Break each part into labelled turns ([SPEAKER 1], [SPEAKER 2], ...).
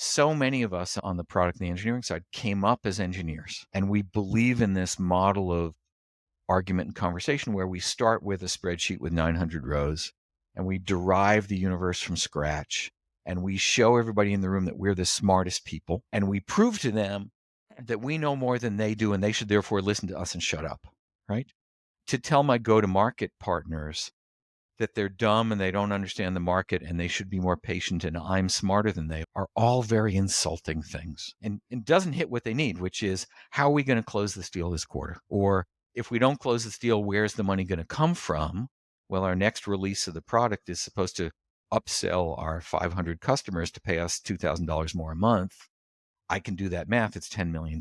[SPEAKER 1] so many of us on the product and the engineering side came up as engineers, and we believe in this model of argument and conversation where we start with a spreadsheet with 900 rows and we derive the universe from scratch, and we show everybody in the room that we're the smartest people, and we prove to them that we know more than they do and they should therefore listen to us and shut up, right? To tell my go-to-market partners that they're dumb and they don't understand the market and they should be more patient and I'm smarter than they are all very insulting things, and doesn't hit what they need, which is, how are we going to close this deal this quarter? Or if we don't close this deal, where's the money going to come from? Well, our next release of the product is supposed to upsell our 500 customers to pay us $2,000 more a month. I can do that math. It's $10 million,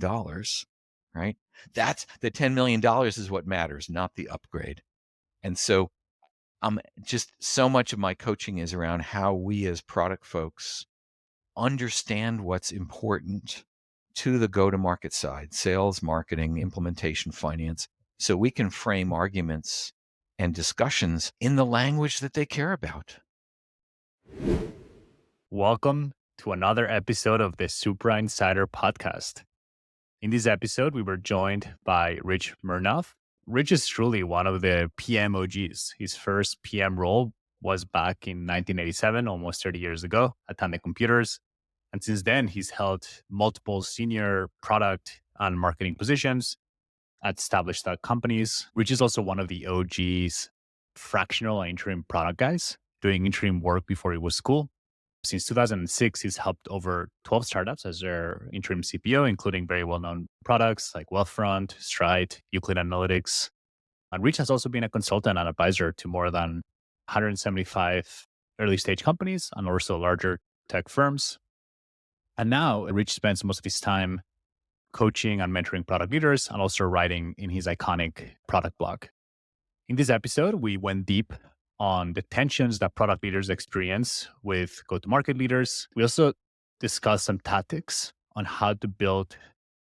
[SPEAKER 1] right? That's the $10 million is what matters, not the upgrade. And so just so much of my coaching is around how we as product folks understand what's important to the go-to-market side, sales, marketing, implementation, finance, so we can frame arguments and discussions in the language that they care about.
[SPEAKER 2] Welcome to another episode of the Supra Insider podcast. In this episode, we were joined by Rich Mironov. Rich is truly one of the PM OGs. His first PM role was back in 1987, almost 30 years ago, at Tandem Computers. And since then, he's held multiple senior product and marketing positions at established companies. Rich is also one of the OG's fractional and interim product guys, doing interim work before it was cool. Since 2006, he's helped over 12 startups as their interim CPO, including very well-known products like Wealthfront, Stride, Euclid Analytics. And Rich has also been a consultant and advisor to more than 175 early-stage companies and also larger tech firms. And now Rich spends most of his time coaching and mentoring product leaders and also writing in his iconic product blog. In this episode, we went deep on the tensions that product leaders experience with go-to-market leaders. We also discussed some tactics on how to build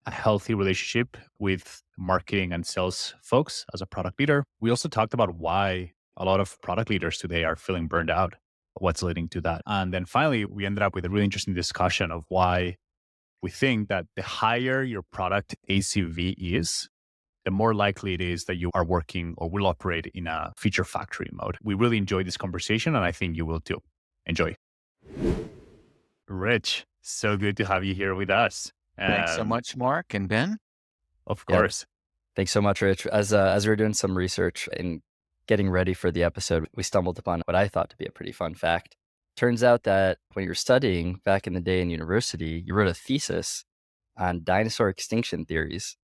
[SPEAKER 2] a healthy relationship with marketing and sales folks as a product leader. We also talked about why a lot of product leaders today are feeling burned out, what's leading to that. And then finally, we ended up with a really interesting discussion of why we think that the higher your product ACV is, the more likely it is that you are working or will operate in a feature factory mode. We really enjoyed this conversation, and I think you will too. Enjoy. Rich, so good to have you here with us.
[SPEAKER 1] Thanks so much, Marc and Ben.
[SPEAKER 2] Of course.
[SPEAKER 3] Thanks so much, Rich. As we were doing some research and getting ready for the episode, we stumbled upon what I thought to be a pretty fun fact. Turns out that when you were studying back in the day in university, you wrote a thesis on dinosaur extinction theories.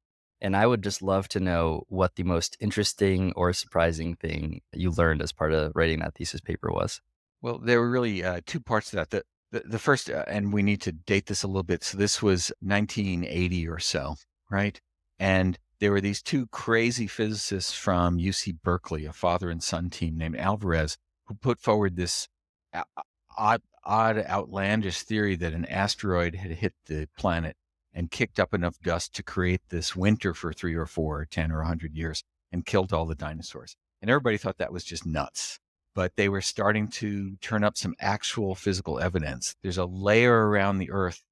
[SPEAKER 3] And I would just love to know what the most interesting or surprising thing you learned as part of writing that thesis paper was.
[SPEAKER 1] Well, there were really two parts to that. The first, and we need to date this a little bit. So this was 1980 or so, right? And there were these two crazy physicists from UC Berkeley, a father and son team named Alvarez, who put forward this odd, outlandish theory that an asteroid had hit the planet and kicked up enough dust to create this winter for 3 or 4 or 10 or 100 years and killed all the dinosaurs. And everybody thought that was just nuts. But they were starting to turn up some actual physical evidence. There's a layer around the Earth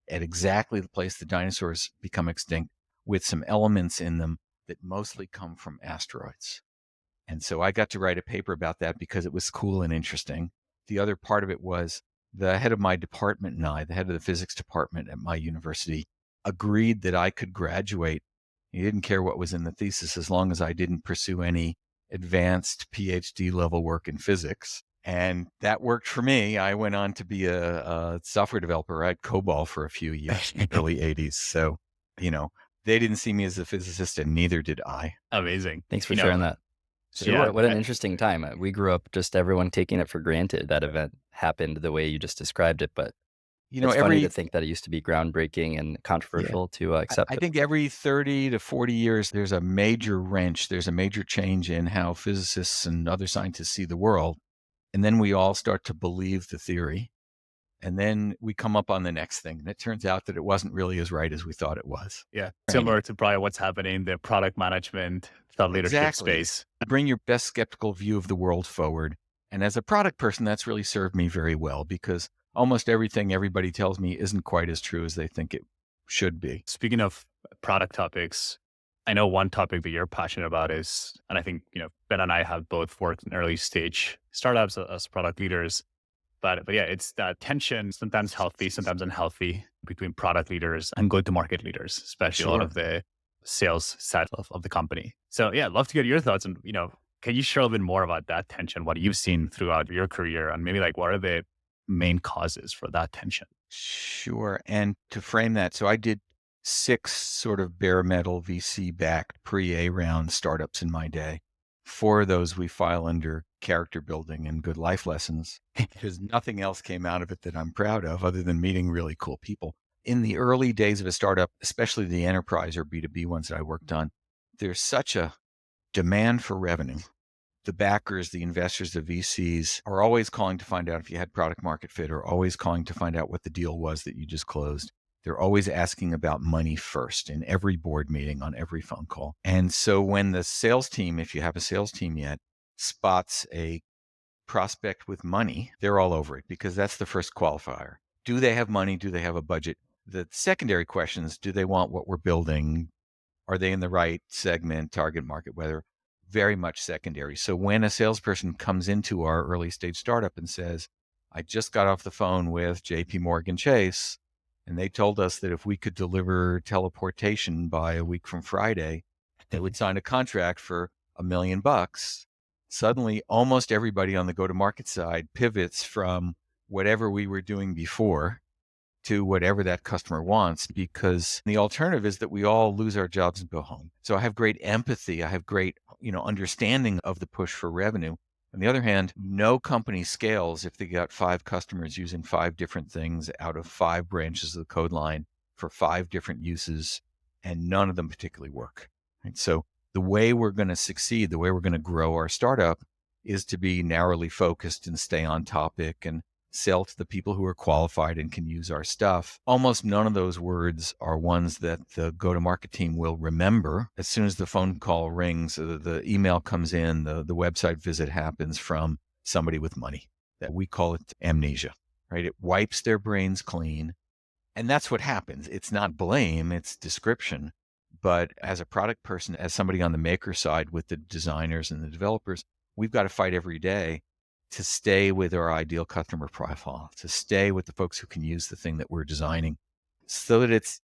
[SPEAKER 1] at exactly the place the dinosaurs become extinct with some elements in them that mostly come from asteroids. And so I got to write a paper about that because it was cool and interesting. The other part of it was the head of my department and I, the head of the physics department at my university, agreed that I could graduate. He didn't care what was in the thesis as long as I didn't pursue any advanced PhD level work in physics. And that worked for me. I went on to be a software developer at COBOL for a few years in the early 80s. So, they didn't see me as a physicist and neither did I.
[SPEAKER 2] Amazing.
[SPEAKER 3] Thanks for sharing that. So
[SPEAKER 2] yeah,
[SPEAKER 3] what an interesting time. We grew up just everyone taking it for granted that event happened the way you just described it. But it's funny to think that it used to be groundbreaking and controversial to accept
[SPEAKER 1] I think every 30 to 40 years, there's a major wrench. There's a major change in how physicists and other scientists see the world. And then we all start to believe the theory. And then we come up on the next thing. And it turns out that it wasn't really as right as we thought it was.
[SPEAKER 2] Yeah. Similar to probably what's happening in the product management, thought leadership space.
[SPEAKER 1] Bring your best skeptical view of the world forward. And as a product person, that's really served me very well because almost everything everybody tells me isn't quite as true as they think it should be.
[SPEAKER 2] Speaking of product topics, I know one topic that you're passionate about is, and I think, Ben and I have both worked in early stage startups as product leaders. But yeah, it's that tension, sometimes healthy, sometimes unhealthy, between product leaders and go-to-market leaders, especially a lot
[SPEAKER 1] Sure.
[SPEAKER 2] of the sales side of the company. So yeah, I'd love to get your thoughts. And, can you share a little bit more about that tension, what you've seen throughout your career, and maybe like what are the main causes for that tension?
[SPEAKER 1] Sure. And to frame that, so I did 6 sort of bare metal VC-backed pre-A round startups in my day. 4 of those we file under character building and good life lessons because nothing else came out of it that I'm proud of other than meeting really cool people. In the early days of a startup, especially the enterprise or B2B ones that I worked on, there's such a demand for revenue. The backers, the investors, the VCs are always calling to find out if you had product market fit, or always calling to find out what the deal was that you just closed. They're always asking about money first in every board meeting, on every phone call. And so when the sales team, if you have a sales team yet, spots a prospect with money, they're all over it because that's the first qualifier. Do they have money? Do they have a budget? The secondary questions, do they want what we're building? Are they in the right segment, target market, whether very much secondary. So when a salesperson comes into our early stage startup and says, I just got off the phone with JP Morgan Chase, and they told us that if we could deliver teleportation by a week from Friday, they would sign a contract for $1 million. Suddenly, almost everybody on the go-to-market side pivots from whatever we were doing before to whatever that customer wants, because the alternative is that we all lose our jobs and go home. So I have great empathy. I have great, understanding of the push for revenue. On the other hand, no company scales if they got 5 customers using 5 different things out of 5 branches of the code line for 5 different uses, and none of them particularly work. Right? So the way we're going to succeed, the way we're going to grow our startup is to be narrowly focused and stay on topic and sell to the people who are qualified and can use our stuff. Almost none of those words are ones that the go-to-market team will remember. As soon as the phone call rings, the email comes in, the website visit happens from somebody with money. That we call it amnesia, right? It wipes their brains clean. And that's what happens. It's not blame, it's description. But as a product person, as somebody on the maker side with the designers and the developers, we've got to fight every day to stay with our ideal customer profile, to stay with the folks who can use the thing that we're designing so that it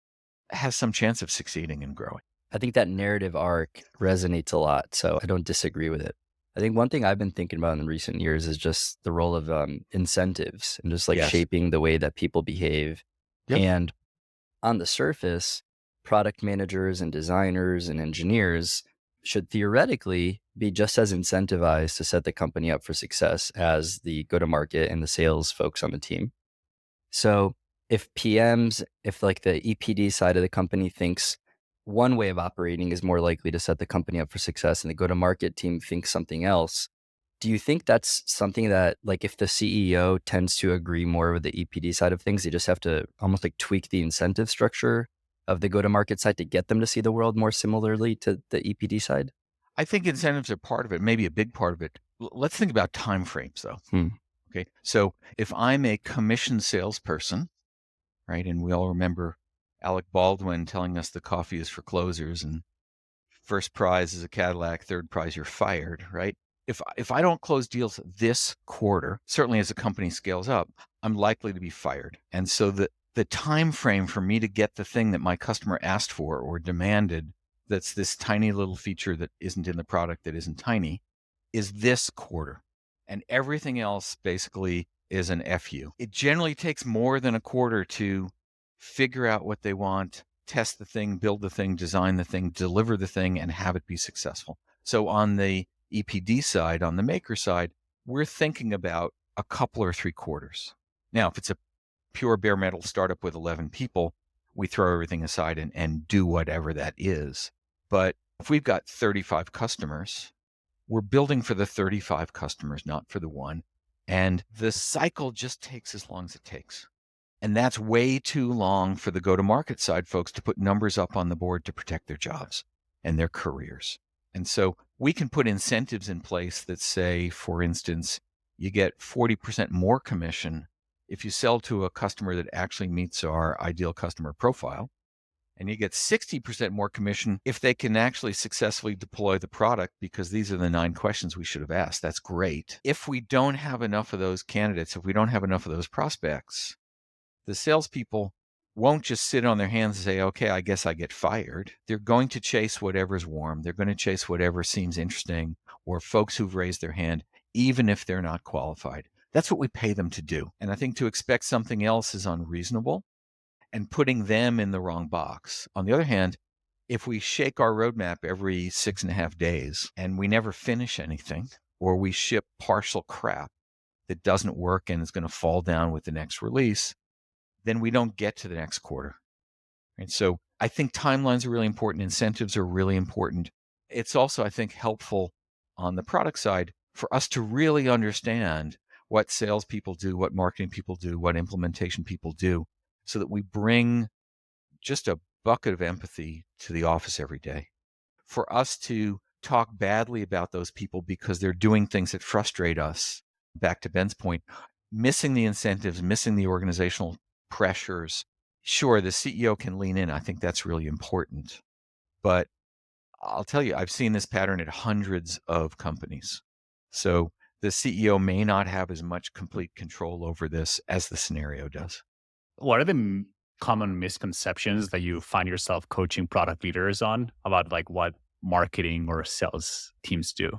[SPEAKER 1] has some chance of succeeding and growing.
[SPEAKER 3] I think that narrative arc resonates a lot, so I don't disagree with it. I think one thing I've been thinking about in recent years is just the role of incentives and just like
[SPEAKER 1] Yes.
[SPEAKER 3] shaping the way that people behave.
[SPEAKER 1] Yep.
[SPEAKER 3] And on the surface, product managers and designers and engineers should theoretically be just as incentivized to set the company up for success as the go-to-market and the sales folks on the team. So if PMs, if like the EPD side of the company thinks one way of operating is more likely to set the company up for success and the go-to-market team thinks something else, do you think that's something that, like, if the CEO tends to agree more with the EPD side of things, they just have to almost like tweak the incentive structure of the go-to-market side to get them to see the world more similarly to the EPD side?
[SPEAKER 1] I think incentives are part of it, maybe a big part of it. Let's think about timeframes though. Okay. So if I'm a commissioned salesperson, right, and we all remember Alec Baldwin telling us the coffee is for closers and first prize is a Cadillac, third prize you're fired, right? If I don't close deals this quarter, certainly as the company scales up, I'm likely to be fired. And so the time frame for me to get the thing that my customer asked for or demanded, that's this tiny little feature that isn't in the product, that isn't tiny, is this quarter. And everything else basically is an FU. It generally takes more than a quarter to figure out what they want, test the thing, build the thing, design the thing, deliver the thing, and have it be successful. So on the EPD side, on the maker side, we're thinking about a couple or 3 quarters. Now, if it's a pure bare metal startup with 11 people, we throw everything aside and do whatever that is. But if we've got 35 customers, we're building for the 35 customers, not for the one. And the cycle just takes as long as it takes. And that's way too long for the go-to-market side folks to put numbers up on the board to protect their jobs and their careers. And so we can put incentives in place that say, for instance, you get 40% more commission if you sell to a customer that actually meets our ideal customer profile, and you get 60% more commission if they can actually successfully deploy the product, because these are the 9 questions we should have asked. That's great. If we don't have enough of those candidates, if we don't have enough of those prospects, the salespeople won't just sit on their hands and say, okay, I guess I get fired. They're going to chase whatever's warm. They're going to chase whatever seems interesting, or folks who've raised their hand, even if they're not qualified. That's what we pay them to do. And I think to expect something else is unreasonable and putting them in the wrong box. On the other hand, if we shake our roadmap every 6.5 days and we never finish anything, or we ship partial crap that doesn't work and is going to fall down with the next release, then we don't get to the next quarter. And so I think timelines are really important. Incentives are really important. It's also, I think, helpful on the product side for us to really understand what salespeople do, what marketing people do, what implementation people do, so that we bring just a bucket of empathy to the office every day. For us to talk badly about those people because they're doing things that frustrate us, back to Ben's point, missing the incentives, missing the organizational pressures. Sure, the CEO can lean in. I think that's really important. But I'll tell you, I've seen this pattern at hundreds of companies. So the CEO may not have as much complete control over this as the scenario does.
[SPEAKER 2] What are the common misconceptions that you find yourself coaching product leaders on about like what marketing or sales teams do?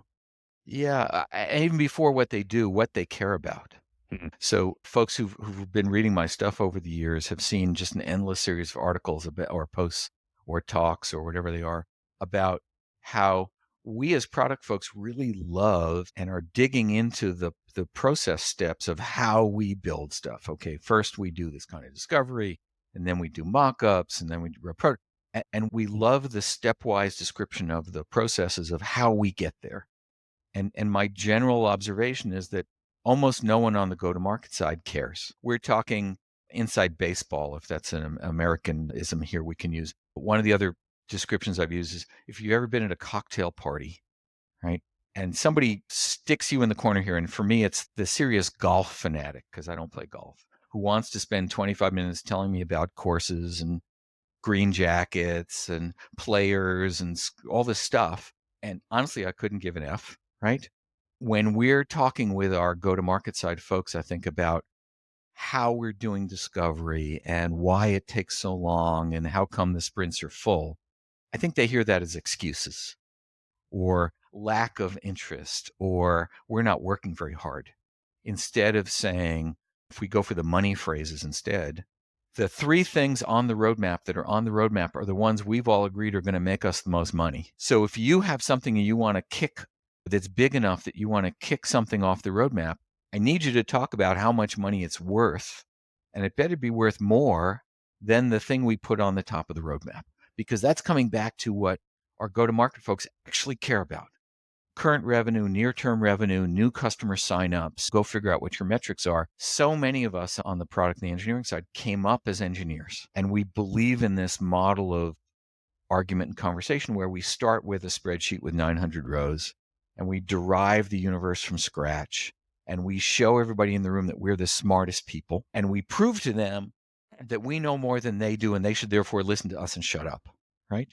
[SPEAKER 1] Yeah, even before what they do, what they care about.
[SPEAKER 2] Mhm.
[SPEAKER 1] So folks who've been reading my stuff over the years have seen just an endless series of articles about, or posts or talks or whatever they are, about how we as product folks really love and are digging into the process steps of how we build stuff. Okay, first we do this kind of discovery, and then we do mock-ups, and then we do and we love the stepwise description of the processes of how we get there. And my general observation is that almost no one on the go-to-market side cares. We're talking inside baseball, if that's an Americanism here we can use. One of the other descriptions I've used is, if you've ever been at a cocktail party, right, and somebody sticks you in the corner here, and for me, it's the serious golf fanatic, because I don't play golf, who wants to spend 25 minutes telling me about courses and green jackets and players and all this stuff. And honestly, I couldn't give an F, right? When we're talking with our go-to-market side folks, I think about how we're doing discovery and why it takes so long and how come the sprints are full. I think they hear that as excuses or lack of interest, or we're not working very hard. Instead of saying, if we go for the money phrases instead, the 3 things on the roadmap that are on the roadmap are the ones we've all agreed are going to make us the most money. So if you have something you want to kick that's big enough that you want to kick something off the roadmap, I need you to talk about how much money it's worth. And it better be worth more than the thing we put on the top of the roadmap, because that's coming back to what our go-to-market folks actually care about. Current revenue, near-term revenue, new customer signups. Go figure out what your metrics are. So many of us on the product and the engineering side came up as engineers, and we believe in this model of argument and conversation where we start with a spreadsheet with 900 rows, and we derive the universe from scratch, and we show everybody in the room that we're the smartest people, and we prove to them that we know more than they do, and they should therefore listen to us and shut up, right?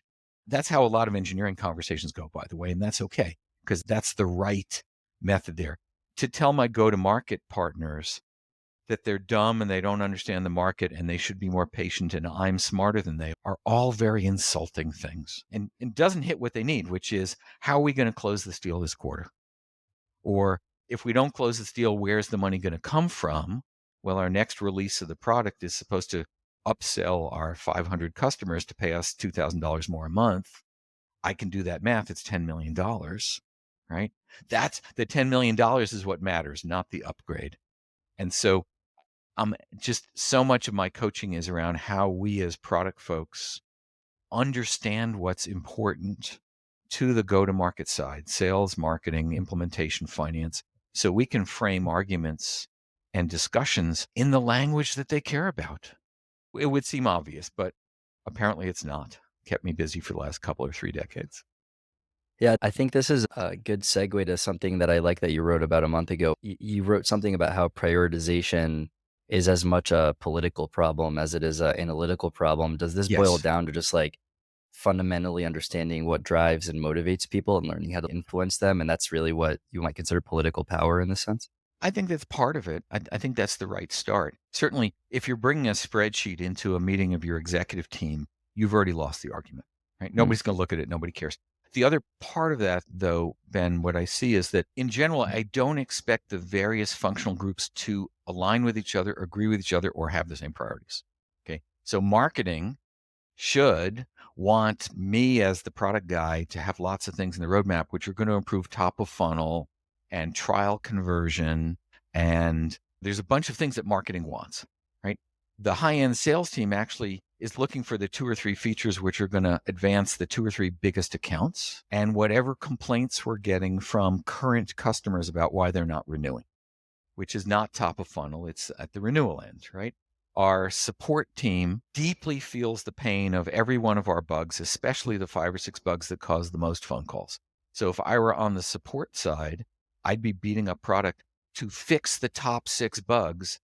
[SPEAKER 1] That's how a lot of engineering conversations go, by the way, and that's okay, because that's the right method there. To tell my go-to-market partners that they're dumb and they don't understand the market and they should be more patient and I'm smarter than they are all very insulting things, and doesn't hit what they need, which is, how are we going to close this deal this quarter? Or if we don't close this deal, where's the money going to come from? Well, our next release of the product is supposed to upsell our 500 customers to pay us $2,000 more a month. I can do that math. It's $10 million, right? That's the $10 million is what matters, not the upgrade. And so just so much of my coaching is around how we as product folks understand what's important to the go-to-market side, sales, marketing, implementation, finance, so we can frame arguments and discussions in the language that they care about. It would seem obvious, but apparently it's not. Kept me busy for the last couple or 3 decades.
[SPEAKER 3] Yeah, I think this is a good segue to something that I like that you wrote about a month ago. You wrote something about how prioritization is as much a political problem as it is an analytical problem. Does this boil
[SPEAKER 1] Yes.
[SPEAKER 3] down to just like fundamentally understanding what drives and motivates people and learning how to influence them? And that's really what you might consider political power in this sense?
[SPEAKER 1] I think that's part of it. I think that's the right start. Certainly, if you're bringing a spreadsheet into a meeting of your executive team, you've already lost the argument, right? Nobody's going to look at it. Nobody cares. The other part of that, though, Ben, what I see is that in general, I don't expect the various functional groups to align with each other, agree with each other, or have the same priorities. Okay. So marketing should want me as the product guy to have lots of things in the roadmap, which are going to improve top of funnel and trial conversion. And there's a bunch of things that marketing wants, right? The high-end sales team actually is looking for the 2 or 3 features which are going to advance the 2 or 3 biggest accounts and whatever complaints we're getting from current customers about why they're not renewing, which is not top of funnel. It's at the renewal end, right? Our support team deeply feels the pain of every one of our bugs, especially the 5 or 6 bugs that cause the most phone calls. So if I were on the support side, I'd be beating up product to fix the top 6 bugs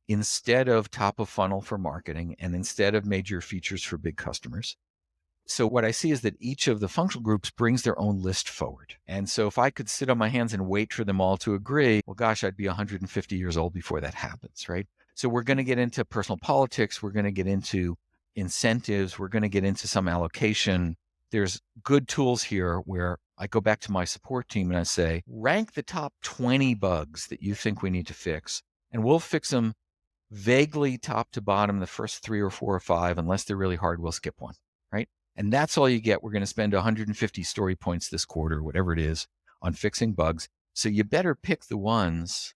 [SPEAKER 1] instead of top of funnel for marketing and instead of major features for big customers. So what I see is that each of the functional groups brings their own list forward. And so if I could sit on my hands and wait for them all to agree, well, gosh, I'd be 150 years old before that happens, right? So we're going to get into personal politics. We're going to get into incentives. We're going to get into some allocation. There's good tools here where I go back to my support team and I say, rank the top 20 bugs that you think we need to fix, and we'll fix them vaguely top to bottom, the first 3 or 4 or 5. Unless they're really hard, we'll skip one, right? And that's all you get. We're going to spend 150 story points this quarter, whatever it is, on fixing bugs. So you better pick the ones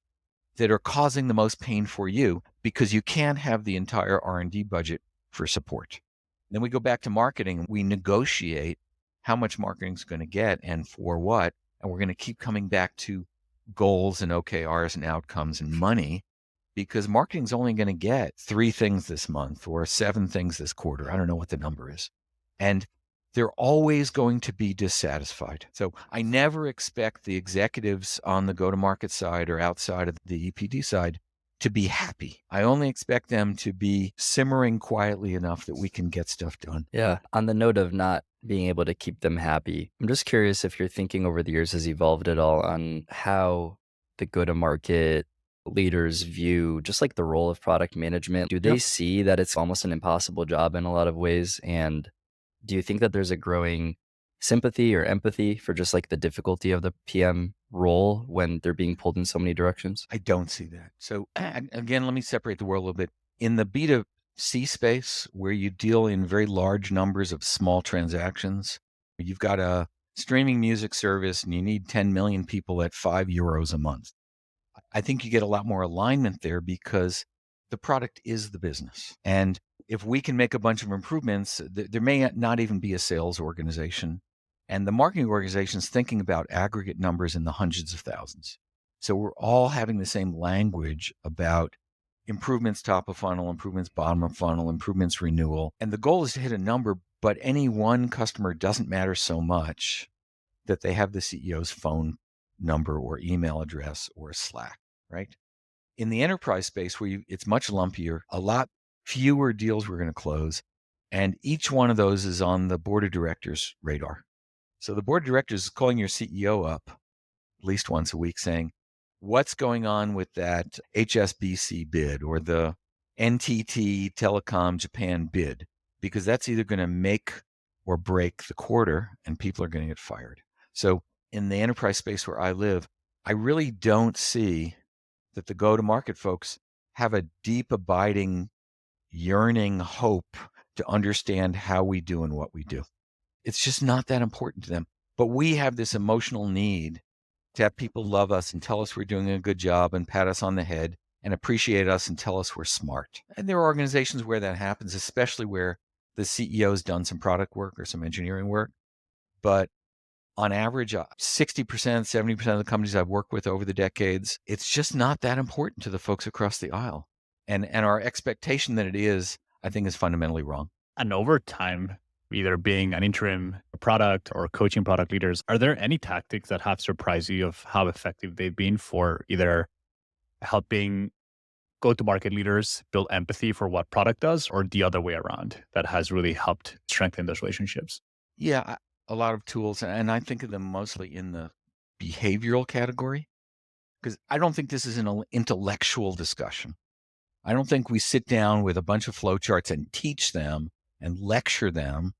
[SPEAKER 1] that are causing the most pain for you, because you can't have the entire R&D budget for support. Then we go back to marketing. We negotiate how much marketing is going to get and for what. And we're going to keep coming back to goals and OKRs and outcomes and money, because marketing's only going to get 3 things this month or 7 things this quarter. I don't know what the number is. And they're always going to be dissatisfied. So I never expect the executives on the go-to-market side or outside of the EPD side to be happy. I only expect them to be simmering quietly enough that we can get stuff done.
[SPEAKER 3] Yeah. On the note of not being able to keep them happy, I'm just curious if your thinking over the years has evolved at all on how the go-to-market leaders view just like the role of product management. Do they
[SPEAKER 1] Yep.
[SPEAKER 3] see that it's almost an impossible job in a lot of ways? And do you think that there's a growing sympathy or empathy for just like the difficulty of the PM role when they're being pulled in so many directions?
[SPEAKER 1] I don't see that. So again, let me separate the world a little bit. In the B2C space, where you deal in very large numbers of small transactions, you've got a streaming music service and you need 10 million people at €5 a month. I think you get a lot more alignment there because the product is the business. And if we can make a bunch of improvements, there may not even be a sales organization. And the marketing organization is thinking about aggregate numbers in the hundreds of thousands. So we're all having the same language about improvements top of funnel, improvements bottom of funnel, improvements renewal. And the goal is to hit a number, but any one customer doesn't matter so much that they have the CEO's phone number or email address or Slack, right? In the enterprise space where it's much lumpier, a lot fewer deals we're going to close. And each one of those is on the board of directors' radar. So the board of directors is calling your CEO up at least once a week saying, what's going on with that HSBC bid or the NTT Telecom Japan bid? Because that's either going to make or break the quarter and people are going to get fired. So in the enterprise space where I live, I really don't see that the go-to-market folks have a deep, abiding, yearning hope to understand how we do and what we do. It's just not that important to them. But we have this emotional need to have people love us and tell us we're doing a good job and pat us on the head and appreciate us and tell us we're smart. And there are organizations where that happens, especially where the CEO's done some product work or some engineering work. But on average, 60%, 70% of the companies I've worked with over the decades, it's just not that important to the folks across the aisle. And our expectation that it is, I think, is fundamentally wrong.
[SPEAKER 2] And over time, either being an interim product or coaching product leaders, are there any tactics that have surprised you of how effective they've been for either helping go-to-market leaders build empathy for what product does, or the other way around that has really helped strengthen those relationships?
[SPEAKER 1] Yeah, a lot of tools, and I think of them mostly in the behavioral category because I don't think this is an intellectual discussion. I don't think we sit down with a bunch of flowcharts and teach them and lecture them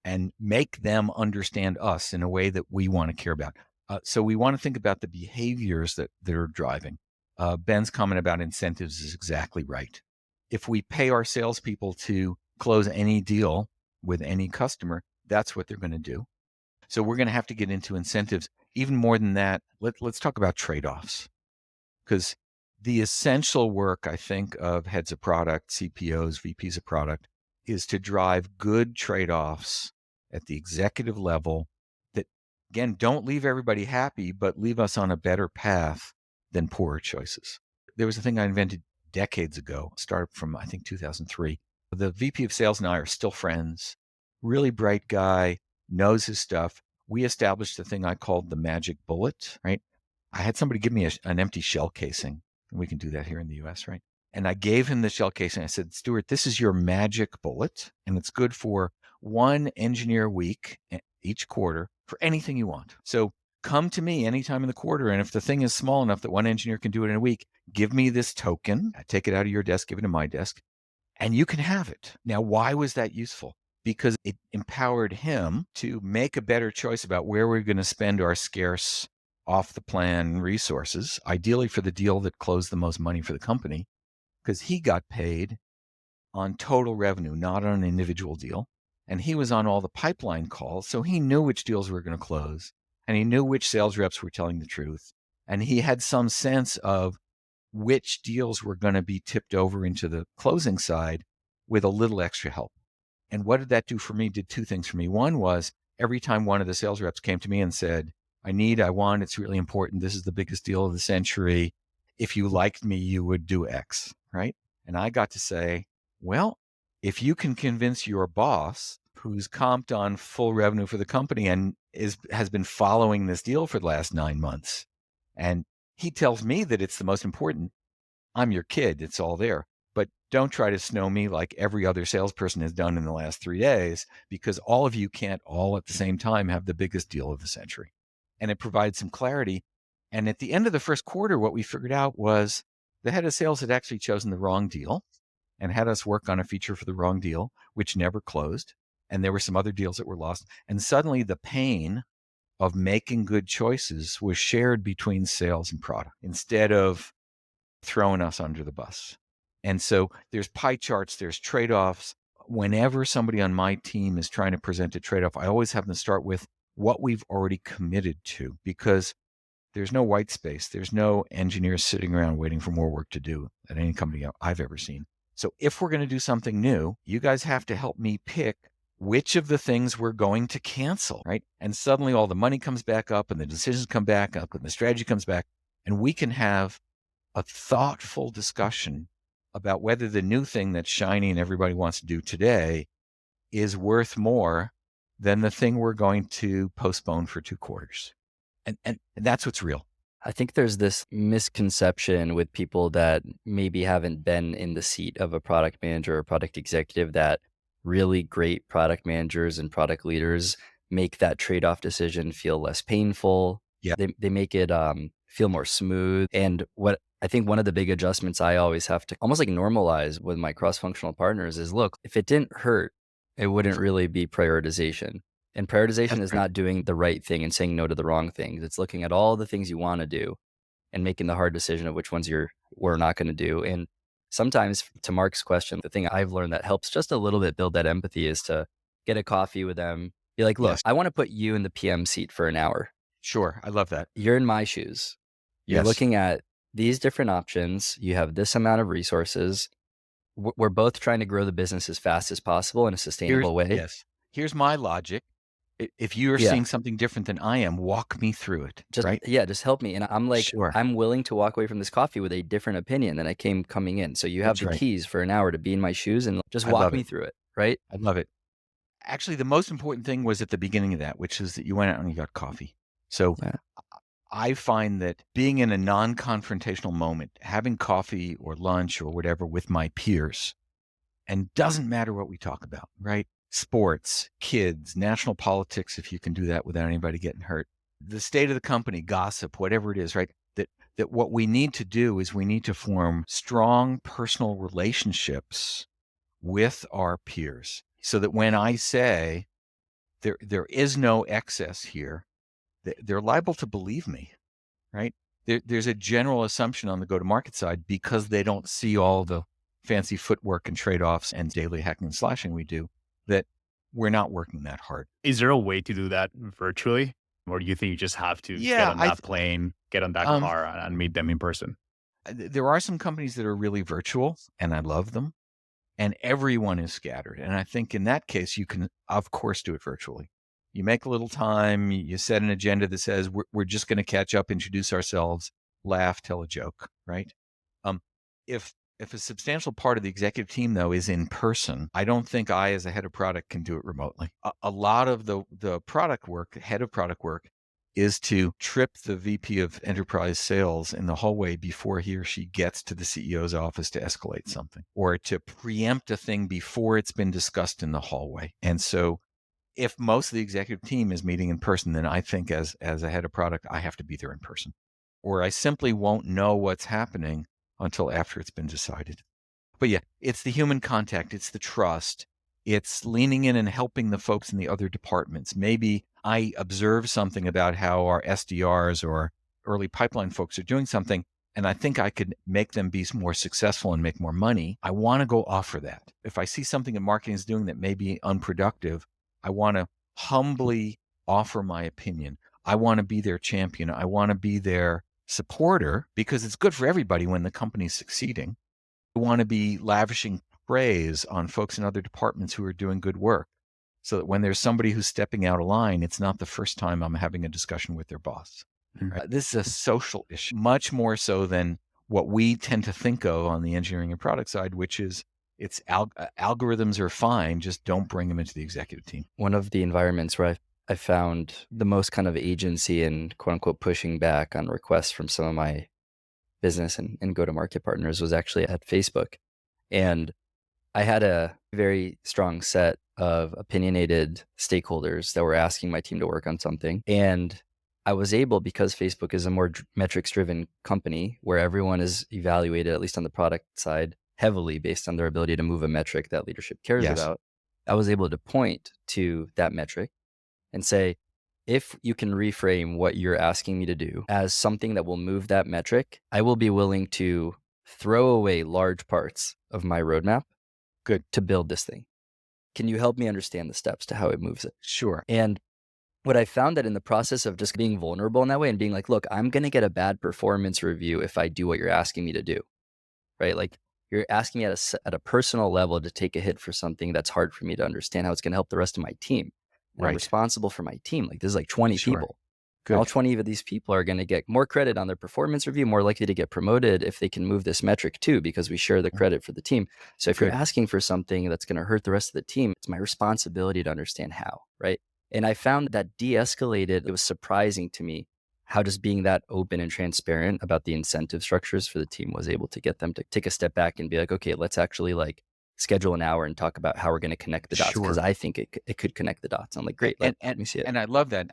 [SPEAKER 1] and make them understand us in a way that we want to care about. So we want to think about the behaviors that they're driving. Ben's comment about incentives is exactly right. If we pay our salespeople to close any deal with any customer, that's what they're going to do. So we're going to have to get into incentives. Even more than that, let's talk about trade-offs. Because the essential work, I think, of heads of product, CPOs, VPs of product, is to drive good trade-offs at the executive level that, again, don't leave everybody happy, but leave us on a better path than poorer choices. There was a thing I invented decades ago, started from, I think, 2003. The VP of sales and I are still friends, really bright guy, knows his stuff. We established a thing I called the magic bullet, right? I had somebody give me an empty shell casing, and we can do that here in the US, right? And I gave him the shell casing. I said, Stuart, this is your magic bullet, and it's good for one engineer week each quarter for anything you want. So come to me anytime in the quarter, and if the thing is small enough that one engineer can do it in a week, give me this token. I take it out of your desk, give it to my desk, and you can have it. Now, why was that useful? Because it empowered him to make a better choice about where we're going to spend our scarce off the plan resources, ideally for the deal that closed the most money for the company, because he got paid on total revenue, not on an individual deal. And he was on all the pipeline calls, so he knew which deals were going to close, and he knew which sales reps were telling the truth. And he had some sense of which deals were going to be tipped over into the closing side with a little extra help. And what did that do for me? Did two things for me. One was every time one of the sales reps came to me and said, I want, it's really important. This is the biggest deal of the century. If you liked me, you would do X, right? And I got to say, well, if you can convince your boss who's comped on full revenue for the company and has been following this deal for the last 9 months, and he tells me that it's the most important, I'm your kid. It's all there. But don't try to snow me like every other salesperson has done in the last 3 days, because all of you can't all at the same time have the biggest deal of the century. And it provides some clarity. And at the end of the first quarter, what we figured out was the head of sales had actually chosen the wrong deal and had us work on a feature for the wrong deal, which never closed. And there were some other deals that were lost. And suddenly the pain of making good choices was shared between sales and product instead of throwing us under the bus. And so there's pie charts, there's trade-offs. Whenever somebody on my team is trying to present a trade-off, I always have them start with what we've already committed to, because there's no white space. There's no engineers sitting around waiting for more work to do at any company I've ever seen. So if we're going to do something new, you guys have to help me pick which of the things we're going to cancel, right? And suddenly all the money comes back up and the decisions come back up and the strategy comes back, and we can have a thoughtful discussion about whether the new thing that's shiny and everybody wants to do today is worth more than the thing we're going to postpone for 2 quarters. And that's what's real.
[SPEAKER 3] I think there's this misconception with people that maybe haven't been in the seat of a product manager or product executive that really great product managers and product leaders make that trade-off decision feel less painful.
[SPEAKER 1] Yeah.
[SPEAKER 3] They make it feel more smooth. And what I think one of the big adjustments I always have to almost like normalize with my cross-functional partners is, look, if it didn't hurt, it wouldn't really be prioritization. And prioritization
[SPEAKER 1] That's
[SPEAKER 3] is
[SPEAKER 1] right.
[SPEAKER 3] not doing the right thing and saying no to the wrong things. It's looking at all the things you want to do and making the hard decision of which ones we're not going to do. And sometimes, to Mark's question, the thing I've learned that helps just a little bit build that empathy is to get a coffee with them. Be like, look,
[SPEAKER 1] Yes.
[SPEAKER 3] I want to put you in the PM seat for an hour.
[SPEAKER 1] Sure. I love that.
[SPEAKER 3] You're in my shoes. You're
[SPEAKER 1] Yes.
[SPEAKER 3] looking at these different options. You have this amount of resources. We're both trying to grow the business as fast as possible in a sustainable way.
[SPEAKER 1] Yes. Here's my logic. If you're
[SPEAKER 3] Yeah.
[SPEAKER 1] seeing something different than I am, walk me through it, right?
[SPEAKER 3] Just help me. And I'm like,
[SPEAKER 1] Sure.
[SPEAKER 3] I'm willing to walk away from this coffee with a different opinion than I came coming in. So you have
[SPEAKER 1] That's
[SPEAKER 3] the
[SPEAKER 1] right.
[SPEAKER 3] keys for an hour to be in my shoes and just
[SPEAKER 1] I
[SPEAKER 3] walk
[SPEAKER 1] love
[SPEAKER 3] me
[SPEAKER 1] it.
[SPEAKER 3] through it, right?
[SPEAKER 1] I love it. Actually, the most important thing was at the beginning of that, which is that you went out and you got coffee. So
[SPEAKER 3] Yeah.
[SPEAKER 1] I find that being in a non-confrontational moment, having coffee or lunch or whatever with my peers, and doesn't matter what we talk about, right? Sports, kids, national politics, if you can do that without anybody getting hurt, the state of the company, gossip, whatever it is, right? That what we need to do is we need to form strong personal relationships with our peers so that when I say there is no excess here, they're liable to believe me, right? There's a general assumption on the go-to-market side because they don't see all the fancy footwork and trade-offs and daily hacking and slashing we do that we're not working that hard.
[SPEAKER 2] Is there a way to do that virtually? Or do you think you just have to get
[SPEAKER 1] Yeah,
[SPEAKER 2] on that plane, get on that car and meet them in person?
[SPEAKER 1] There are some companies that are really virtual, and I love them, and everyone is scattered. And I think in that case, you can, of course, do it virtually. You make a little time, you set an agenda that says, we're just going to catch up, introduce ourselves, laugh, tell a joke, right? If a substantial part of the executive team, though, is in person, I don't think I, as a head of product, can do it remotely. A lot of the product work, head of product work, is to trip the VP of enterprise sales in the hallway before he or she gets to the CEO's office to escalate something, or to preempt a thing before it's been discussed in the hallway. And so if most of the executive team is meeting in person, then I think as a head of product, I have to be there in person, or I simply won't know what's happening until after it's been decided. But yeah, it's the human contact, it's the trust, it's leaning in and helping the folks in the other departments. Maybe I observe something about how our SDRs or early pipeline folks are doing something, and I think I could make them be more successful and make more money. I want to go offer that. If I see something that marketing is doing that may be unproductive, I want to humbly offer my opinion. I want to be their champion. I want to be their supporter because it's good for everybody when the company's succeeding. I want to be lavishing praise on folks in other departments who are doing good work so that when there's somebody who's stepping out of line, it's not the first time I'm having a discussion with their boss. Right? This is a social issue, much more so than what we tend to think of on the engineering and product side, which is it's algorithms are fine, just don't bring them into the executive team.
[SPEAKER 3] One of the environments where I found the most kind of agency and quote unquote pushing back on requests from some of my business and go-to-market partners was actually at Facebook. And I had a very strong set of opinionated stakeholders that were asking my team to work on something. And I was able, because Facebook is a more metrics-driven company where everyone is evaluated, at least on the product side, heavily based on their ability to move a metric that leadership cares about. I was able to point to that metric and say, if you can reframe what you're asking me to do as something that will move that metric, I will be willing to throw away large parts of my roadmap to build this thing. Can you help me understand the steps to how it moves it?
[SPEAKER 1] Sure.
[SPEAKER 3] And what I found that in the process of just being vulnerable in that way and being like, look, I'm going to get a bad performance review if I do what you're asking me to do, right? Like you're asking me at a personal level to take a hit for something that's hard for me to understand how it's going to help the rest of my team. And I'm responsible for my team. Like this is like 20 people. All 20 of these people are going to get more credit on their performance review, more likely to get promoted if they can move this metric too, because we share the credit for the team. So if you're asking for something that's going to hurt the rest of the team, it's my responsibility to understand how, right? And I found that de-escalated. It was surprising to me how just being that open and transparent about the incentive structures for the team was able to get them to take a step back and be like, okay, let's actually like schedule an hour and talk about how we're going to connect the dots because I think it could connect the dots. I'm like, great, let me see it.
[SPEAKER 1] And I love that.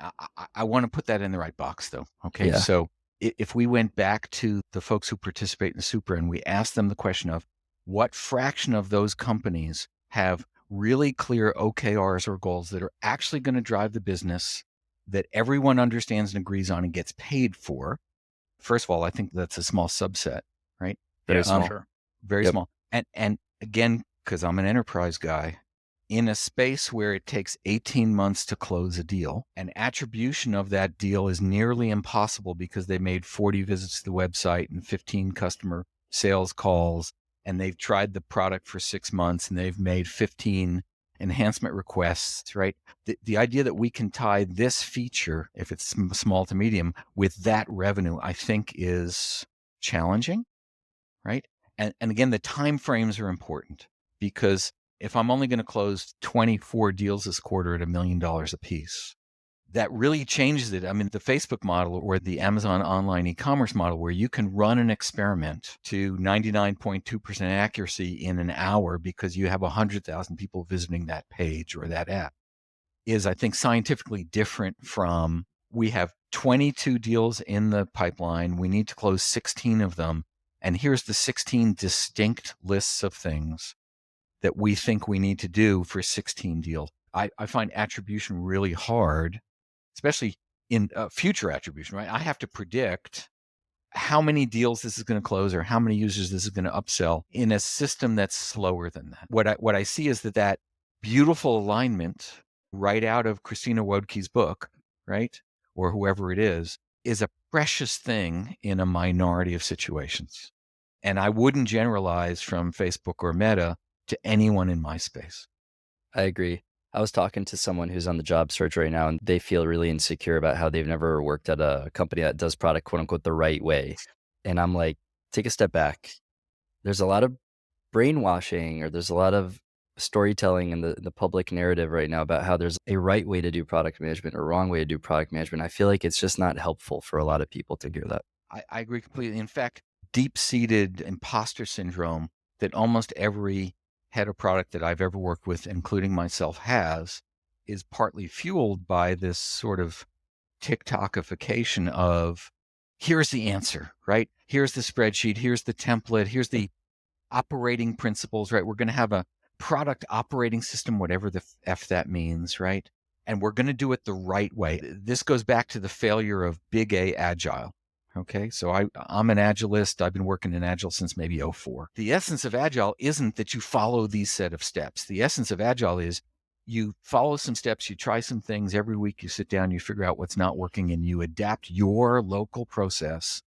[SPEAKER 1] I want to put that in the right box though. Okay. So if we went back to the folks who participate in Supra and we asked them the question of what fraction of those companies have really clear OKRs or goals that are actually going to drive the business that everyone understands and agrees on and gets paid for. First of all, I think that's a small subset, right?
[SPEAKER 2] Very small.
[SPEAKER 1] Very small. And again, because I'm an enterprise guy, in a space where it takes 18 months to close a deal, an attribution of that deal is nearly impossible because they made 40 visits to the website and 15 customer sales calls, and they've tried the product for 6 months and they've made 15 enhancement requests, right? The idea that we can tie this feature, if it's small to medium, with that revenue, I think is challenging, right? And again, the time frames are important because if I'm only going to close 24 deals this quarter at $1 million a piece, that really changes it. I mean, the Facebook model or the Amazon online e-commerce model, where you can run an experiment to 99.2% accuracy in an hour because you have 100,000 people visiting that page or that app, is, I think, scientifically different from, we have 22 deals in the pipeline. We need to close 16 of them. And here's the 16 distinct lists of things that we think we need to do for 16 deals. I find attribution really hard, especially in future attribution, right? I have to predict how many deals this is going to close or how many users this is going to upsell in a system that's slower than that. What I see is that beautiful alignment right out of Christina Wodke's book, right? Or whoever it is a precious thing in a minority of situations. And I wouldn't generalize from Facebook or Meta to anyone in my space.
[SPEAKER 3] I agree. I was talking to someone who's on the job search right now, and they feel really insecure about how they've never worked at a company that does product, quote unquote, the right way. And I'm like, take a step back. There's a lot of brainwashing, or there's a lot of storytelling in the public narrative right now about how there's a right way to do product management or a wrong way to do product management. I feel like it's just not helpful for a lot of people to hear that.
[SPEAKER 1] I agree completely. In fact, deep-seated imposter syndrome that almost every head of product that I've ever worked with, including myself, has, is partly fueled by this sort of TikTokification of, here's the answer, right? Here's the spreadsheet, here's the template, here's the operating principles, right? We're going to have a product operating system, whatever the F that means, right? And we're going to do it the right way. This goes back to the failure of big A agile. Okay, so I'm an agilist. I've been working in agile since maybe '04. The essence of agile isn't that you follow these set of steps. The essence of agile is you follow some steps, you try some things. Every week you sit down, you figure out what's not working, and you adapt your local process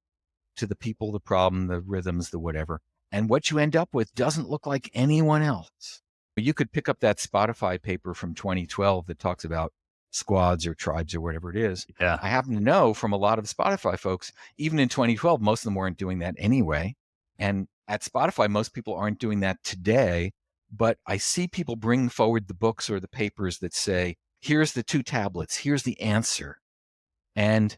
[SPEAKER 1] to the people, the problem, the rhythms, the whatever. And what you end up with doesn't look like anyone else. You could pick up that Spotify paper from 2012 that talks about squads or tribes or whatever it is.
[SPEAKER 2] Yeah.
[SPEAKER 1] I happen to know from a lot of Spotify folks, even in 2012, most of them weren't doing that anyway. And at Spotify, most people aren't doing that today. But I see people bring forward the books or the papers that say, here's the 2 tablets, here's the answer. And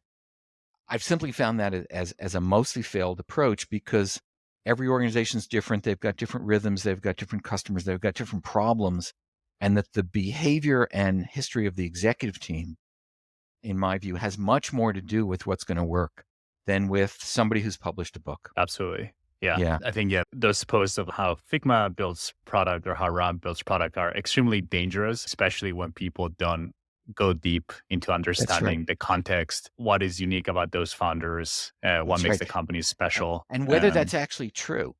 [SPEAKER 1] I've simply found that as a mostly failed approach, because every organization is different. They've got different rhythms. They've got different customers. They've got different problems. And that the behavior and history of the executive team, in my view, has much more to do with what's going to work than with somebody who's published a book.
[SPEAKER 2] Absolutely. Yeah.
[SPEAKER 1] Yeah.
[SPEAKER 2] I think, those posts of how Figma builds product or how Ram builds product are extremely dangerous, especially when people don't go deep into understanding the context, what is unique about those founders, what makes the company special.
[SPEAKER 1] And whether that's actually true.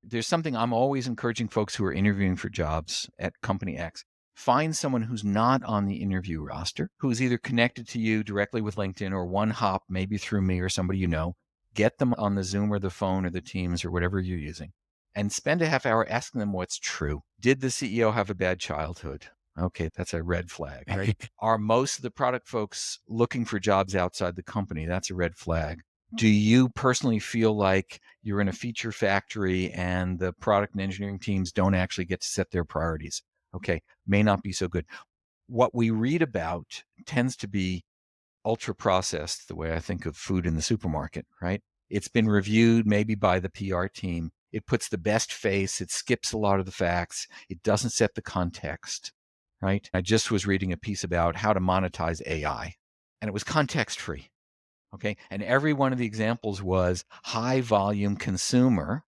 [SPEAKER 1] There's something I'm always encouraging folks who are interviewing for jobs at Company X. Find someone who's not on the interview roster, who's either connected to you directly with LinkedIn or one hop, maybe through me or somebody you know. Get them on the Zoom or the phone or the Teams or whatever you're using, and spend a half hour asking them what's true. Did the CEO have a bad childhood? Okay, that's a red flag, right? Are most of the product folks looking for jobs outside the company? That's a red flag. Do you personally feel like you're in a feature factory and the product and engineering teams don't actually get to set their priorities? Okay, may not be so good. What we read about tends to be ultra processed, the way I think of food in the supermarket, right? It's been reviewed maybe by the PR team. It puts the best face. It skips a lot of the facts. It doesn't set the context, right? I just was reading a piece about how to monetize AI, and it was context free. Okay. And every one of the examples was high volume consumer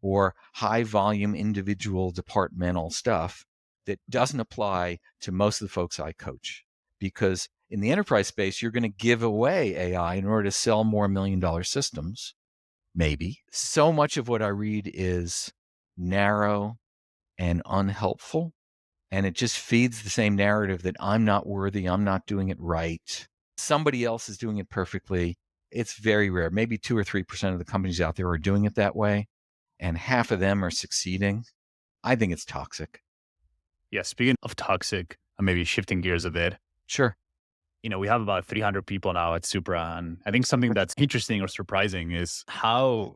[SPEAKER 1] or high volume individual departmental stuff that doesn't apply to most of the folks I coach. Because in the enterprise space, you're going to give away AI in order to sell more $1 million systems, maybe. So much of what I read is narrow and unhelpful. And it just feeds the same narrative that I'm not worthy, I'm not doing it right, somebody else is doing it perfectly. It's very rare. Maybe 2 or 3% of the companies out there are doing it that way, and half of them are succeeding. I think it's toxic.
[SPEAKER 2] Yeah. Speaking of toxic, maybe shifting gears a bit.
[SPEAKER 1] Sure.
[SPEAKER 2] We have about 300 people now at Supra. And I think something that's interesting or surprising is how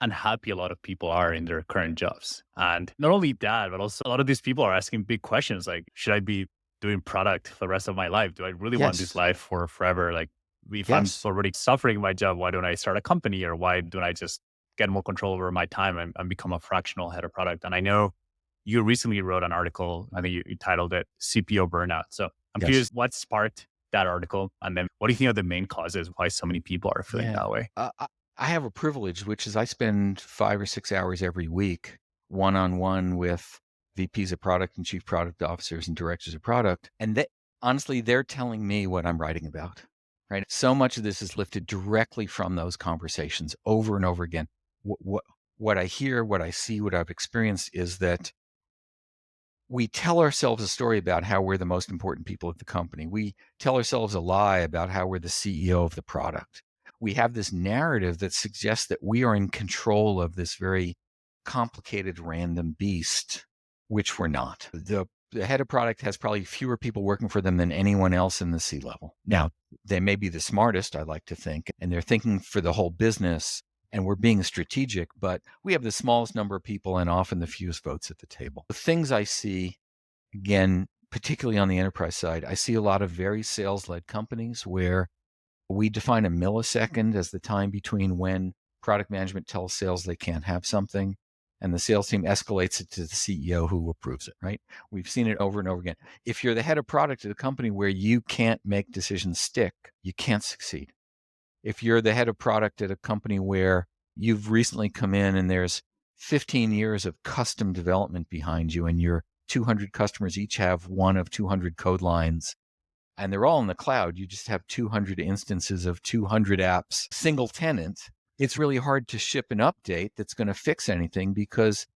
[SPEAKER 2] unhappy a lot of people are in their current jobs. And not only that, but also a lot of these people are asking big questions like, should I be doing product for the rest of my life? Do I really want this
[SPEAKER 1] Yes.
[SPEAKER 2] life for forever? Like, if I'm
[SPEAKER 1] Yes.
[SPEAKER 2] already suffering in my job, why don't I start a company, or why don't I just get more control over my time and become a fractional head of product? And I know you recently wrote an article, I think you titled it CPO Burnout. So I'm
[SPEAKER 1] Yes.
[SPEAKER 2] curious what sparked that article. And then what do you think are the main causes why so many people are feeling
[SPEAKER 1] Yeah.
[SPEAKER 2] that way?
[SPEAKER 1] I have a privilege, which is I spend 5 or 6 hours every week one-on-one with VPs of product and chief product officers and directors of product. And honestly, they're telling me what I'm writing about, right? So much of this is lifted directly from those conversations over and over again. What I hear, what I see, what I've experienced is that we tell ourselves a story about how we're the most important people at the company. We tell ourselves a lie about how we're the CEO of the product. We have this narrative that suggests that we are in control of this very complicated random beast, which we're not. The head of product has probably fewer people working for them than anyone else in the C-level. Now, they may be the smartest, I like to think, and they're thinking for the whole business, and we're being strategic, but we have the smallest number of people and often the fewest votes at the table. The things I see, again, particularly on the enterprise side, I see a lot of very sales-led companies where we define a millisecond as the time between when product management tells sales they can't have something and the sales team escalates it to the CEO who approves it, right? We've seen it over and over again. If you're the head of product at a company where you can't make decisions stick, you can't succeed. If you're the head of product at a company where you've recently come in and there's 15 years of custom development behind you and your 200 customers each have one of 200 code lines and they're all in the cloud, you just have 200 instances of 200 apps, single tenant, it's really hard to ship an update that's going to fix anything because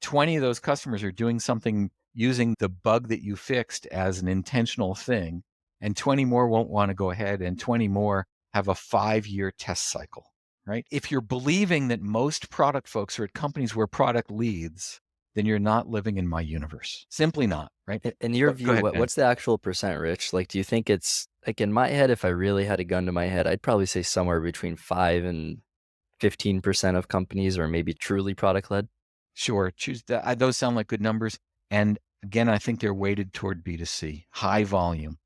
[SPEAKER 1] 20 of those customers are doing something using the bug that you fixed as an intentional thing, and 20 more won't want to go ahead, and 20 more have a 5-year test cycle, right? If you're believing that most product folks are at companies where product leads, then you're not living in my universe. Simply not, right?
[SPEAKER 3] In your
[SPEAKER 1] Go
[SPEAKER 3] view,
[SPEAKER 1] ahead, Ben.
[SPEAKER 3] what's the actual percent, Rich? Like, do you think it's like in my head, if I really had a gun to my head, I'd probably say somewhere between 5 and 15% of companies are maybe truly product led?
[SPEAKER 1] Sure, choose that. Those sound like good numbers. And again, I think they're weighted toward B2C, high volume,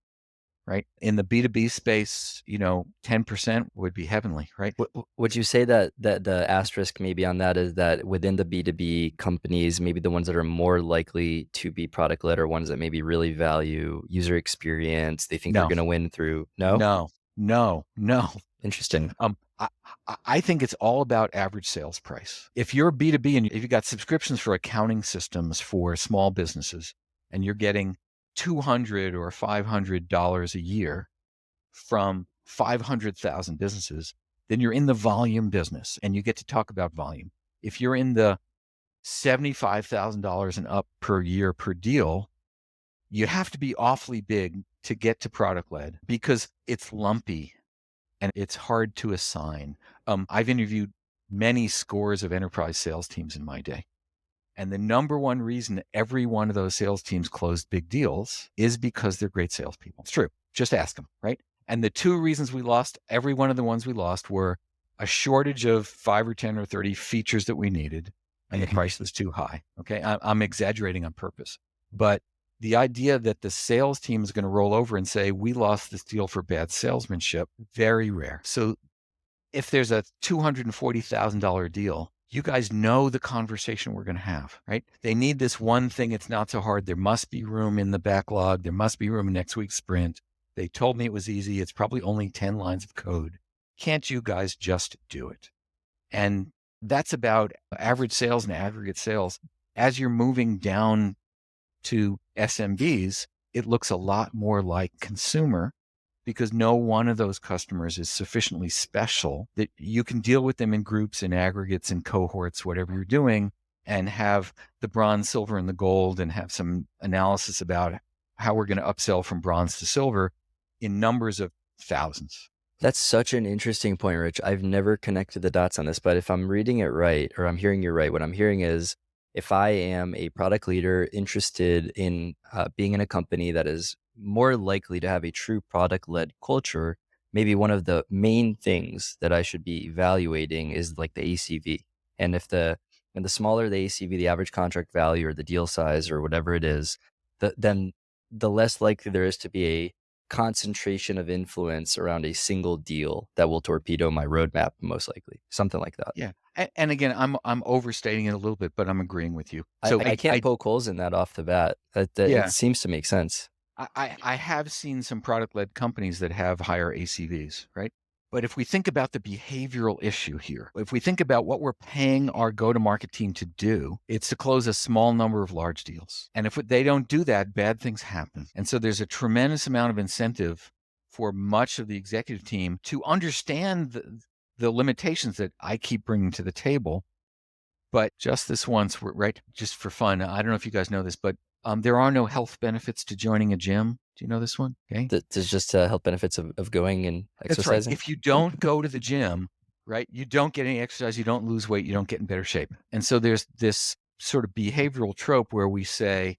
[SPEAKER 1] right? In the B2B space, 10% would be heavenly, right?
[SPEAKER 3] Would you say that the asterisk maybe on that is that within the B2B companies, maybe the ones that are more likely to be product led are ones that maybe really value user experience, they think they're
[SPEAKER 1] No,
[SPEAKER 3] going to win through no?
[SPEAKER 1] no, no, no.
[SPEAKER 3] Interesting.
[SPEAKER 1] I think it's all about average sales price. If you're B2B and if you've got subscriptions for accounting systems for small businesses and you're getting $200 or $500 a year from 500,000 businesses, then you're in the volume business and you get to talk about volume. If you're in the $75,000 and up per year per deal, you have to be awfully big to get to product led because it's lumpy and it's hard to assign. I've interviewed many scores of enterprise sales teams in my day. And the number one reason every one of those sales teams closed big deals is because they're great salespeople. It's true. Just ask them, right? And the two reasons we lost, every one of the ones we lost were a shortage of 5 or 10 or 30 features that we needed and the price was too high. Okay. I'm exaggerating on purpose, but the idea that the sales team is going to roll over and say, we lost this deal for bad salesmanship, very rare. So if there's a $240,000 deal, you guys know the conversation we're going to have, right? They need this one thing. It's not so hard. There must be room in the backlog. There must be room in next week's sprint. They told me it was easy. It's probably only 10 lines of code. Can't you guys just do it? And that's about average sales and aggregate sales. As you're moving down to SMBs, it looks a lot more like consumer because no one of those customers is sufficiently special that you can deal with them in groups and aggregates and cohorts, whatever you're doing, and have the bronze, silver, and the gold and have some analysis about how we're going to upsell from bronze to silver in numbers of thousands.
[SPEAKER 3] That's such an interesting point, Rich. I've never connected the dots on this, but if I'm reading it right, or I'm hearing you right, what I'm hearing is if I am a product leader interested in being in a company that is more likely to have a true product led culture, maybe one of the main things that I should be evaluating is like the ACV. And the smaller the ACV, the average contract value or the deal size or whatever it is, then the less likely there is to be a concentration of influence around a single deal that will torpedo my roadmap, most likely. Something like that.
[SPEAKER 1] Yeah. And again, I'm overstating it a little bit, but I'm agreeing with you. So
[SPEAKER 3] I can't poke holes in that off the bat. It
[SPEAKER 1] yeah,
[SPEAKER 3] seems to make sense.
[SPEAKER 1] I have seen some product-led companies that have higher ACVs, right? But if we think about the behavioral issue here, if we think about what we're paying our go-to-market team to do, it's to close a small number of large deals. And if they don't do that, bad things happen. And so there's a tremendous amount of incentive for much of the executive team to understand the limitations that I keep bringing to the table. But just this once, right? Just for fun. I don't know if you guys know this, but there are no health benefits to joining a gym. Do you know this one? Okay.
[SPEAKER 3] There's just health benefits of going and
[SPEAKER 1] That's right.
[SPEAKER 3] exercising.
[SPEAKER 1] If you don't go to the gym, right, you don't get any exercise, you don't lose weight, you don't get in better shape. And so there's this sort of behavioral trope where we say,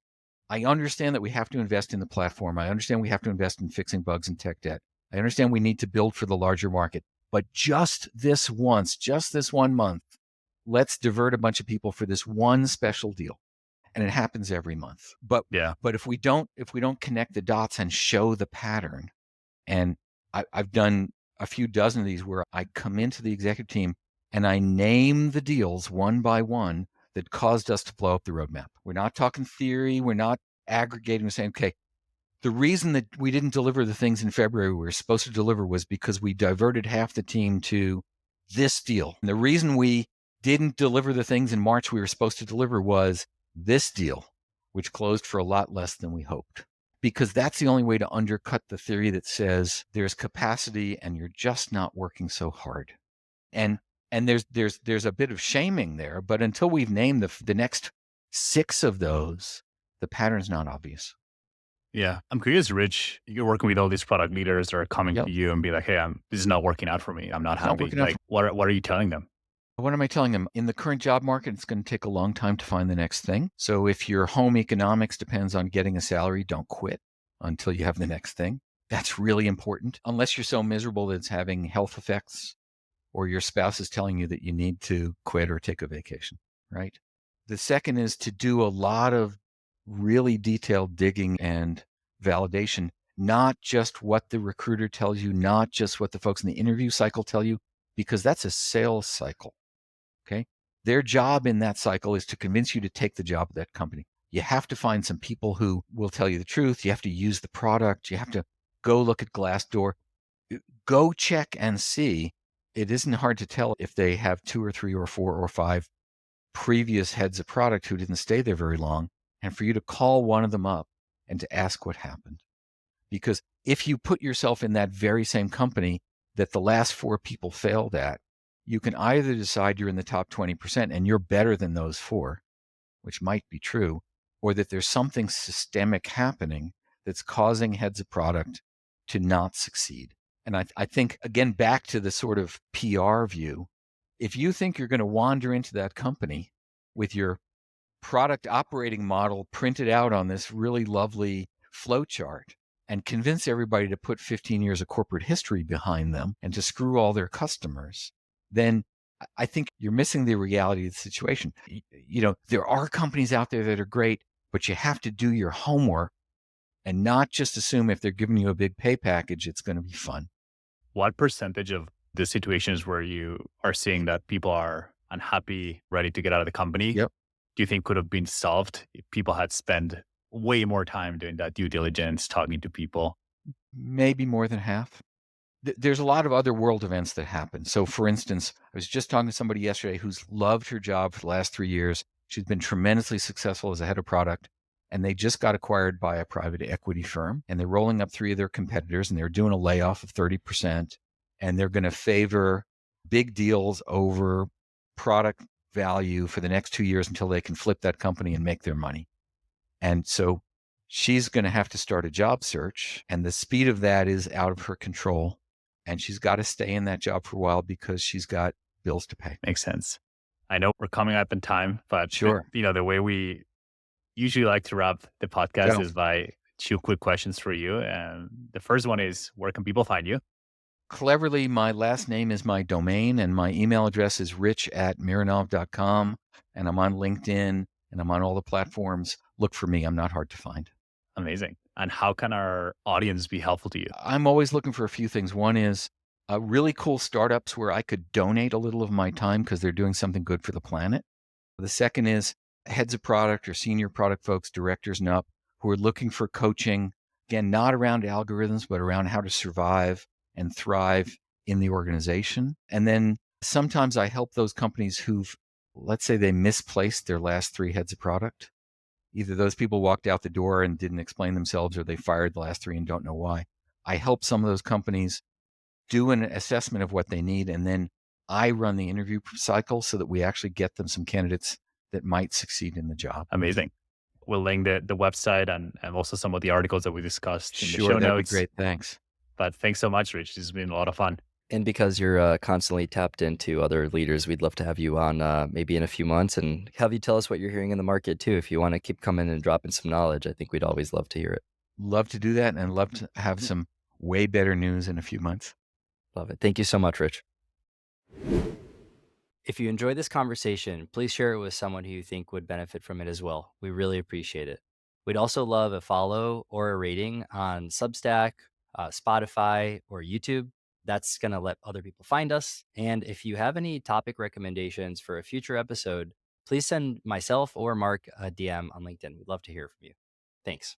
[SPEAKER 1] I understand that we have to invest in the platform. I understand we have to invest in fixing bugs and tech debt. I understand we need to build for the larger market. But just this once, just this 1 month, let's divert a bunch of people for this one special deal. And it happens every month. But if we don't connect the dots and show the pattern, and I've done a few dozen of these where I come into the executive team and I name the deals one by one that caused us to blow up the roadmap. We're not talking theory. We're not aggregating and saying, okay, the reason that we didn't deliver the things in February we were supposed to deliver was because we diverted half the team to this deal. And the reason we didn't deliver the things in March we were supposed to deliver was this deal, which closed for a lot less than we hoped. Because that's the only way to undercut the theory that says there's capacity and you're just not working so hard. And there's a bit of shaming there, but until we've named the next 6 of those, the pattern's not obvious.
[SPEAKER 2] Yeah. I'm curious, Rich, you're working with all these product leaders that are coming to you and be like, hey, this is not working out for me. I'm not happy. Like, what are you telling them?
[SPEAKER 1] What am I telling them? In the current job market, it's going to take a long time to find the next thing. So if your home economics depends on getting a salary, don't quit until you have the next thing. That's really important. Unless you're so miserable that it's having health effects or your spouse is telling you that you need to quit or take a vacation, right? The second is to do a lot of really detailed digging and validation, not just what the recruiter tells you, not just what the folks in the interview cycle tell you, because that's a sales cycle. Okay. Their job in that cycle is to convince you to take the job at that company. You have to find some people who will tell you the truth. You have to use the product. You have to go look at Glassdoor. Go check and see. It isn't hard to tell if they have 2 or 3 or 4 or 5 previous heads of product who didn't stay there very long, and for you to call one of them up and to ask what happened. Because if you put yourself in that very same company that the last 4 people failed at, you can either decide you're in the top 20% and you're better than those 4, which might be true, or that there's something systemic happening that's causing heads of product to not succeed. And I think, again, back to the sort of PR view, if you think you're going to wander into that company with your product operating model printed out on this really lovely flow chart and convince everybody to put 15 years of corporate history behind them and to screw all their customers, then I think you're missing the reality of the situation. You know, there are companies out there that are great, but you have to do your homework and not just assume if they're giving you a big pay package, it's going to be fun.
[SPEAKER 2] What percentage of the situations where you are seeing that people are unhappy, ready to get out of the company, do you think could have been solved if people had spent way more time doing that due diligence, talking to people?
[SPEAKER 1] Maybe more than half. There's a lot of other world events that happen. So for instance, I was just talking to somebody yesterday who's loved her job for the last 3 years. She's been tremendously successful as a head of product, and they just got acquired by a private equity firm, and they're rolling up 3 of their competitors, and they're doing a layoff of 30%, and they're going to favor big deals over product value for the next 2 years until they can flip that company and make their money. And so she's going to have to start a job search, and the speed of that is out of her control. And she's got to stay in that job for a while because she's got bills to pay.
[SPEAKER 2] Makes sense. I know we're coming up in time, but
[SPEAKER 1] sure,
[SPEAKER 2] the way we usually like to wrap the podcast is by 2 quick questions for you. And the first one is, where can people find you?
[SPEAKER 1] Cleverly, my last name is my domain, and my email address is rich@mironov.com. And I'm on LinkedIn, and I'm on all the platforms. Look for me. I'm not hard to find.
[SPEAKER 2] Amazing. And how can our audience be helpful to you?
[SPEAKER 1] I'm always looking for a few things. One is really cool startups where I could donate a little of my time because they're doing something good for the planet. The second is heads of product or senior product folks, directors and up, who are looking for coaching, again, not around algorithms, but around how to survive and thrive in the organization. And then sometimes I help those companies who've, let's say they misplaced their last three heads of product. Either those people walked out the door and didn't explain themselves, or they fired the last three and don't know why. I help some of those companies do an assessment of what they need, and then I run the interview cycle so that we actually get them some candidates that might succeed in the job.
[SPEAKER 2] Amazing. We'll link the website and also some of the articles that we discussed in the
[SPEAKER 1] Sure,
[SPEAKER 2] show
[SPEAKER 1] that'd be
[SPEAKER 2] notes.
[SPEAKER 1] great. Thanks.
[SPEAKER 2] But thanks so much, Rich. This has been a lot of fun.
[SPEAKER 3] And because you're constantly tapped into other leaders, we'd love to have you on maybe in a few months and have you tell us what you're hearing in the market too. If you want to keep coming and dropping some knowledge, I think we'd always love to hear it.
[SPEAKER 1] Love to do that, and love to have some way better news in a few months.
[SPEAKER 3] Love it. Thank you so much, Rich. If you enjoyed this conversation, please share it with someone who you think would benefit from it as well. We really appreciate it. We'd also love a follow or a rating on Substack, Spotify, or YouTube. That's going to let other people find us. And if you have any topic recommendations for a future episode, please send myself or Mark a DM on LinkedIn. We'd love to hear from you. Thanks.